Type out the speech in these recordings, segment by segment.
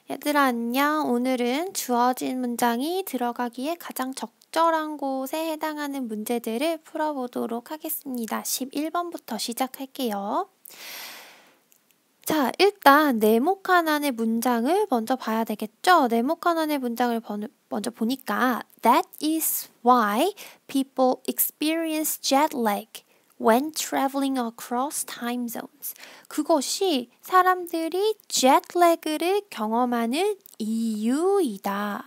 얘들아 안녕. 오늘은 주어진 문장이 들어가기에 가장 적절한 곳에 해당하는 문제들을 풀어보도록 하겠습니다. 11번부터 시작할게요. 자, 일단 네모 칸안의 문장을 먼저 봐야 되겠죠? 네모 칸안의 문장을 먼저 보니까 That is why people experience jet lag when traveling across time zones. 그것이 사람들이 jet lag를 경험하는 이유이다.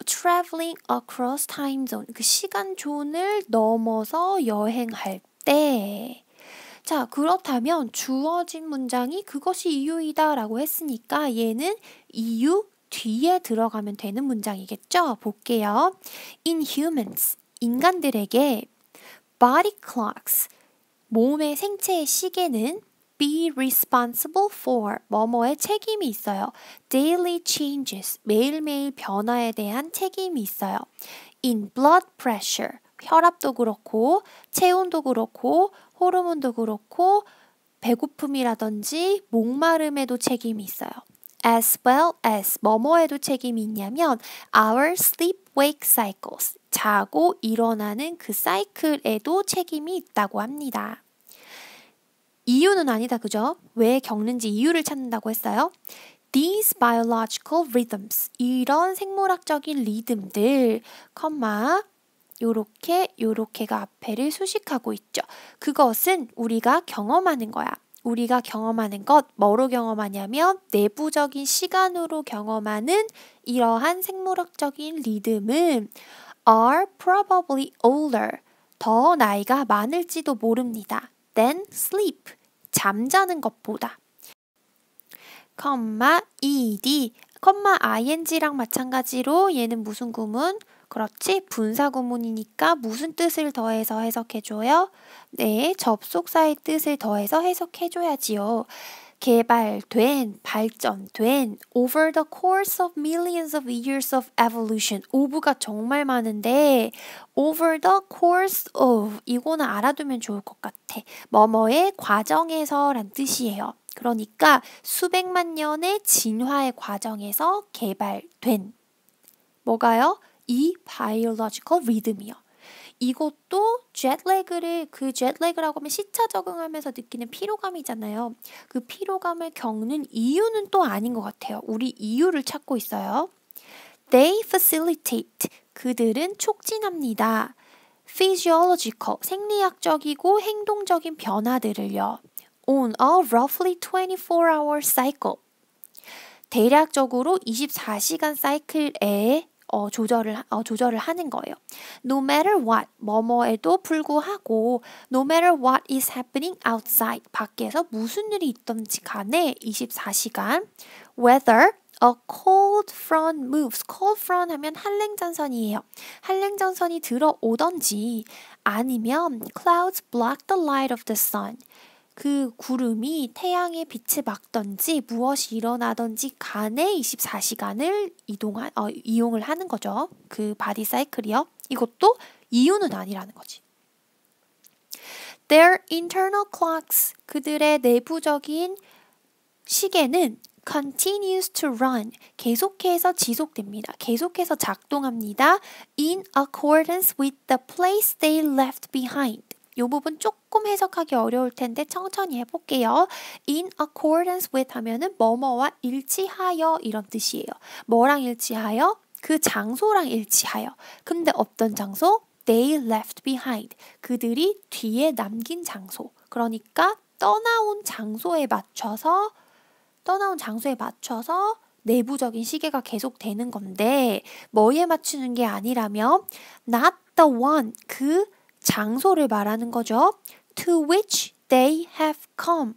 traveling across time zone. 그 시간존을 넘어서 여행할 때. 자, 그렇다면 주어진 문장이 그것이 이유이다 라고 했으니까 얘는 이유 뒤에 들어가면 되는 문장이겠죠? 볼게요. In humans, 인간들에게 body clocks, 몸의 생체의 시계는 be responsible for, 뭐뭐에 책임이 있어요. daily changes, 매일매일 변화에 대한 책임이 있어요. In blood pressure, 혈압도 그렇고 체온도 그렇고 호르몬도 그렇고 배고픔이라든지 목마름에도 책임이 있어요. As well as 뭐뭐에도 책임이 있냐면 our sleep-wake cycles, 자고 일어나는 그 사이클에도 책임이 있다고 합니다. 이유는 아니다, 그죠? 왜 겪는지 이유를 찾는다고 했어요. These biological rhythms, 이런 생물학적인 리듬들, 요렇게가 앞에를 수식하고 있죠. 그것은 우리가 경험하는 거야. 우리가 경험하는 것, 뭐로 경험하냐면 내부적인 시간으로 경험하는 이러한 생물학적인 리듬은 are probably older, 더 나이가 많을지도 모릅니다. than sleep, 잠자는 것보다. ed, ing랑 마찬가지로 얘는 무슨 구문? 그렇지, 분사 구문이니까 무슨 뜻을 더해서 해석해줘요? 네, 접속사의 뜻을 더해서 해석해줘야지요. 개발된, 발전된, over the course of millions of years of evolution. of가 정말 많은데 over the course of 이거는 알아두면 좋을 것 같아. 뭐뭐의 과정에서 란 뜻이에요. 그러니까 수백만 년의 진화의 과정에서 개발된 뭐가요? 이 biological rhythm이요. 이것도 그 jetlag라고 하면 시차 적응하면서 느끼는 피로감이잖아요. 그 피로감을 겪는 이유는 또 아닌 것 같아요. 우리 이유를 찾고 있어요. They facilitate, 그들은 촉진합니다. physiological, 생리학적이고 행동적인 변화들을요. on a roughly 24-hour cycle, 대략적으로 24시간 사이클에 조절을 하는 거예요. No matter what, 뭐뭐에도 불구하고 no matter what is happening outside, 밖에서 무슨 일이 있던지 간에 24시간 whether a cold front moves, cold front 하면 한랭전선이에요. 한랭전선이 들어오던지 아니면 clouds block the light of the sun, 그 구름이 태양의 빛을 막던지 무엇이 일어나던지 간에 24시간을 이용을 하는 거죠. 그 바디 사이클이요. 이것도 이유는 아니라는 거지. Their internal clocks, 그들의 내부적인 시계는 continues to run, 계속해서 지속됩니다. 계속해서 작동합니다. In accordance with the place they left behind. 이 부분 조금 해석하기 어려울 텐데 천천히 해볼게요. In accordance with 하면은 뭐뭐와 일치하여 이런 뜻이에요. 뭐랑 일치하여? 그 장소랑 일치하여. 근데 어떤 장소? They left behind. 그들이 뒤에 남긴 장소. 그러니까 떠나온 장소에 맞춰서 내부적인 시계가 계속되는 건데 뭐에 맞추는 게 아니라면 not the one, 그 장소를 말하는 거죠. To which they have come.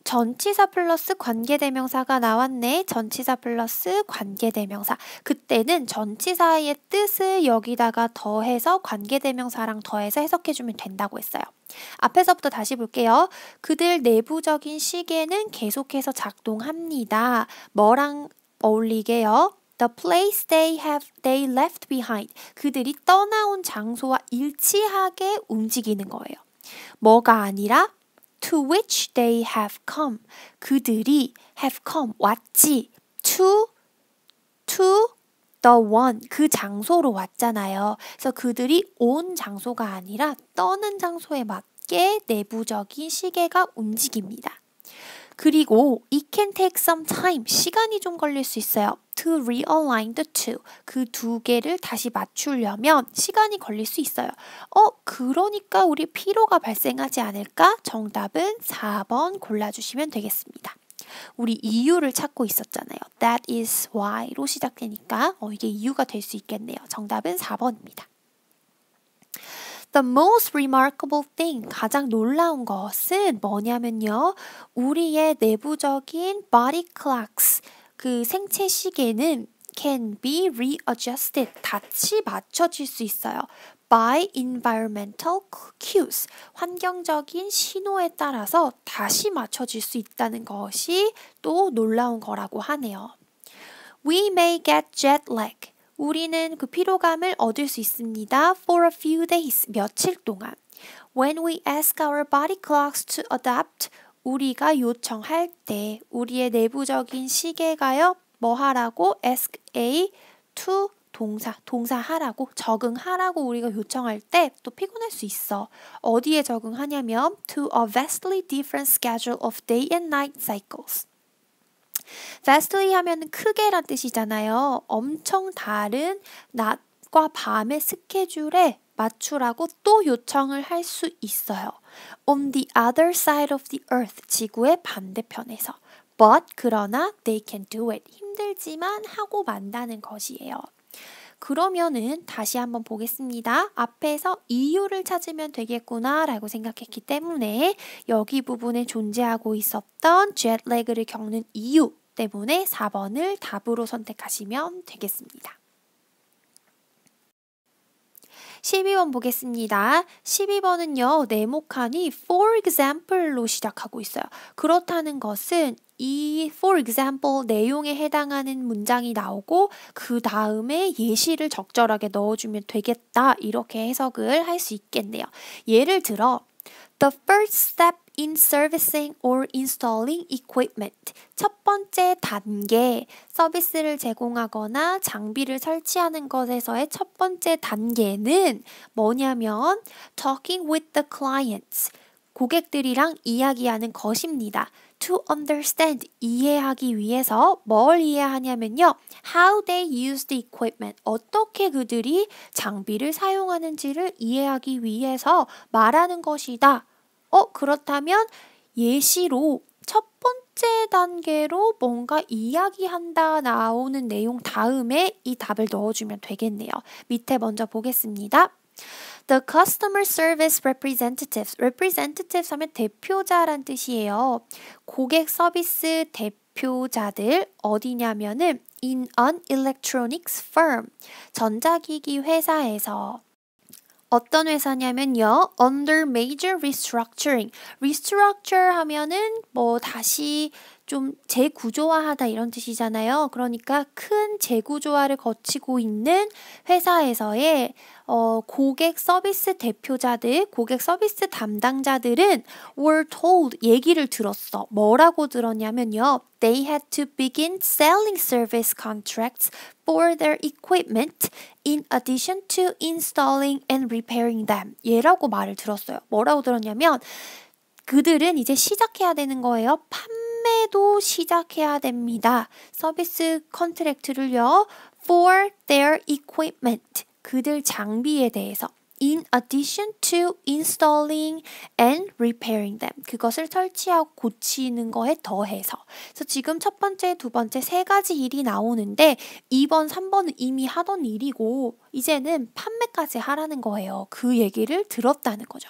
전치사 플러스 관계대명사가 나왔네. 전치사 플러스 관계대명사. 그때는 전치사의 뜻을 여기다가 더해서 관계대명사랑 더해서 해석해주면 된다고 했어요. 앞에서부터 다시 볼게요. 그들 내부적인 시계는 계속해서 작동합니다. 뭐랑 어울리게요? The place they left behind. 그들이 떠나온 장소와 일치하게 움직이는 거예요. 뭐가 아니라 to which they have come. 그들이 have come, 왔지. to the one, 그 장소로 왔잖아요. 그래서 그들이 온 장소가 아니라 떠는 장소에 맞게 내부적인 시계가 움직입니다. 그리고 it can take some time, 시간이 좀 걸릴 수 있어요. to realign the two, 그 두 개를 다시 맞추려면 시간이 걸릴 수 있어요. 그러니까 우리 피로가 발생하지 않을까? 정답은 4번 골라주시면 되겠습니다. 우리 이유를 찾고 있었잖아요. That is why로 시작되니까 이게 이유가 될 수 있겠네요. 정답은 4번입니다. The most remarkable thing, 가장 놀라운 것은 뭐냐면요. 우리의 내부적인 body clocks, 그 생체 시계는 can be readjusted, 다시 맞춰질 수 있어요. by environmental cues, 환경적인 신호에 따라서 다시 맞춰질 수 있다는 것이 또 놀라운 거라고 하네요. We may get jet lag. 우리는 그 피로감을 얻을 수 있습니다. For a few days, 며칠 동안. When we ask our body clocks to adapt, 우리가 요청할 때 우리의 내부적인 시계가요. 뭐 하라고? ask A to 동사하라고, 적응하라고 우리가 요청할 때 또 피곤할 수 있어. 어디에 적응하냐면 to a vastly different schedule of day and night cycles. vastly 하면 크게란 뜻이잖아요. 엄청 다른 낮과 밤의 스케줄에 맞추라고 또 요청을 할 수 있어요. On the other side of the earth, 지구의 반대편에서. But 그러나 they can do it. 힘들지만 하고 만다는 것이에요. 그러면은 다시 한번 보겠습니다. 앞에서 이유를 찾으면 되겠구나 라고 생각했기 때문에 여기 부분에 존재하고 있었던 jetlag를 겪는 이유 때문에 4번을 답으로 선택하시면 되겠습니다. 12번 보겠습니다. 12번은요. 네모칸이 for example로 시작하고 있어요. 그렇다는 것은 이 for example 내용에 해당하는 문장이 나오고 그 다음에 예시를 적절하게 넣어주면 되겠다. 이렇게 해석을 할 수 있겠네요. 예를 들어 The first step in servicing or installing equipment. 첫 번째 단계, 서비스를 제공하거나 장비를 설치하는 것에서의 첫 번째 단계는 뭐냐면 talking with the clients. 고객들이랑 이야기하는 것입니다. To understand, 이해하기 위해서 뭘 이해하냐면요. How they use the equipment, 어떻게 그들이 장비를 사용하는지를 이해하기 위해서 말하는 것이다. 그렇다면 예시로 첫 번째 단계로 뭔가 이야기한다 나오는 내용 다음에 이 답을 넣어주면 되겠네요. 밑에 먼저 보겠습니다. The customer service representatives. representatives 하면 대표자란 뜻이에요. 고객 서비스 대표자들 어디냐면은 in an electronics firm. 전자기기 회사에서. 어떤 회사냐면요. Under major restructuring. restructure 하면은 뭐 다시 좀 재구조화하다 이런 뜻이잖아요. 그러니까 큰 재구조화를 거치고 있는 회사에서의 고객 서비스 대표자들, 고객 서비스 담당자들은 were told, 얘기를 들었어. 뭐라고 들었냐면요. They had to begin selling service contracts for their equipment in addition to installing and repairing them. 얘라고 말을 들었어요. 뭐라고 들었냐면 그들은 이제 시작해야 되는 거예요. 판매도 시작해야 됩니다. 서비스 컨트랙트를요. For their equipment. 그들 장비에 대해서. In addition to installing and repairing them. 그것을 설치하고 고치는 거에 더해서. 그래서 지금 첫 번째, 두 번째 세 가지 일이 나오는데 2번, 3번은 이미 하던 일이고 이제는 판매까지 하라는 거예요. 그 얘기를 들었다는 거죠.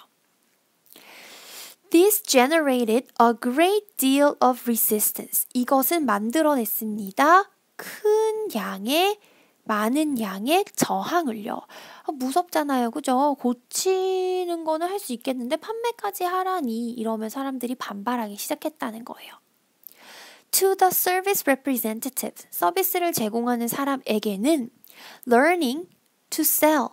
This generated a great deal of resistance. 이것은 만들어냈습니다. 많은 양의 저항을요. 무섭잖아요. 그죠? 고치는 거는 할 수 있겠는데 판매까지 하라니 이러면 사람들이 반발하기 시작했다는 거예요. To the service representative, 서비스를 제공하는 사람에게는 learning to sell,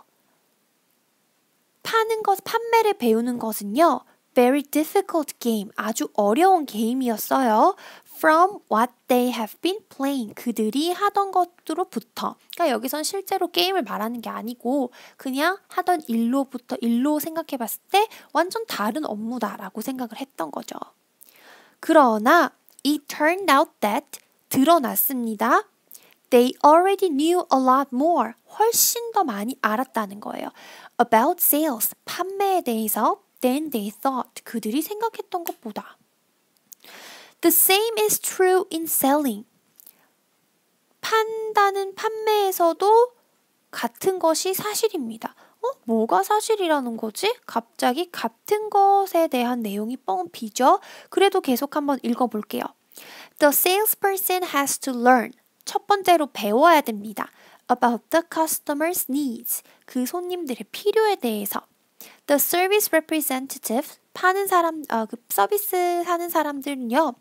판매를 배우는 것은요. very difficult game. 아주 어려운 게임이었어요. From what they have been playing. 그들이 하던 것으로부터. 그러니까 여기선 실제로 게임을 말하는 게 아니고 그냥 하던 일로 생각해 봤을 때 완전 다른 업무다라고 생각을 했던 거죠. 그러나 it turned out that 드러났습니다. They already knew a lot more. 훨씬 더 많이 알았다는 거예요. About sales. 판매에 대해서 than they thought. 그들이 생각했던 것보다. The same is true in selling. 판매에서도 같은 것이 사실입니다. 뭐가 사실이라는 거지? 갑자기 같은 것에 대한 내용이 뻥 비죠? 그래도 계속 한번 읽어볼게요. The salesperson has to learn. 첫 번째로 배워야 됩니다. About the customer's needs. 그 손님들의 필요에 대해서. The service representative. 그 서비스 하는 사람들은요.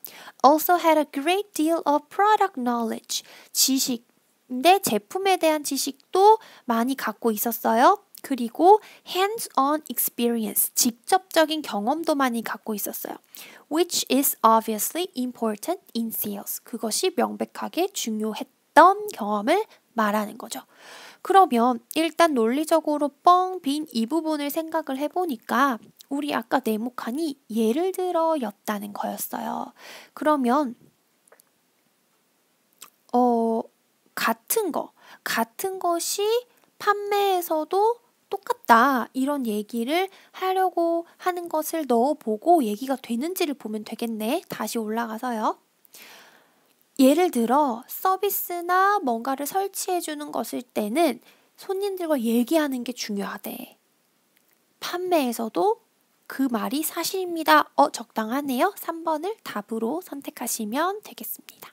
Also had a great deal of product knowledge. 지식인데 제품에 대한 지식도 많이 갖고 있었어요. 그리고 hands-on experience, 직접적인 경험도 많이 갖고 있었어요. Which is obviously important in sales. 그것이 명백하게 중요했던 경험을 말하는 거죠. 그러면 일단 논리적으로 뻥 빈 이 부분을 생각을 해보니까 우리 아까 네모칸이 예를 들어 였다는 거였어요. 그러면 같은 것이 판매에서도 똑같다 이런 얘기를 하려고 하는 것을 넣어보고 얘기가 되는지를 보면 되겠네. 다시 올라가서요. 예를 들어 서비스나 뭔가를 설치해 주는 것일 때는 손님들과 얘기하는 게 중요하대. 판매에서도 그 말이 사실입니다. 적당하네요. 3번을 답으로 선택하시면 되겠습니다.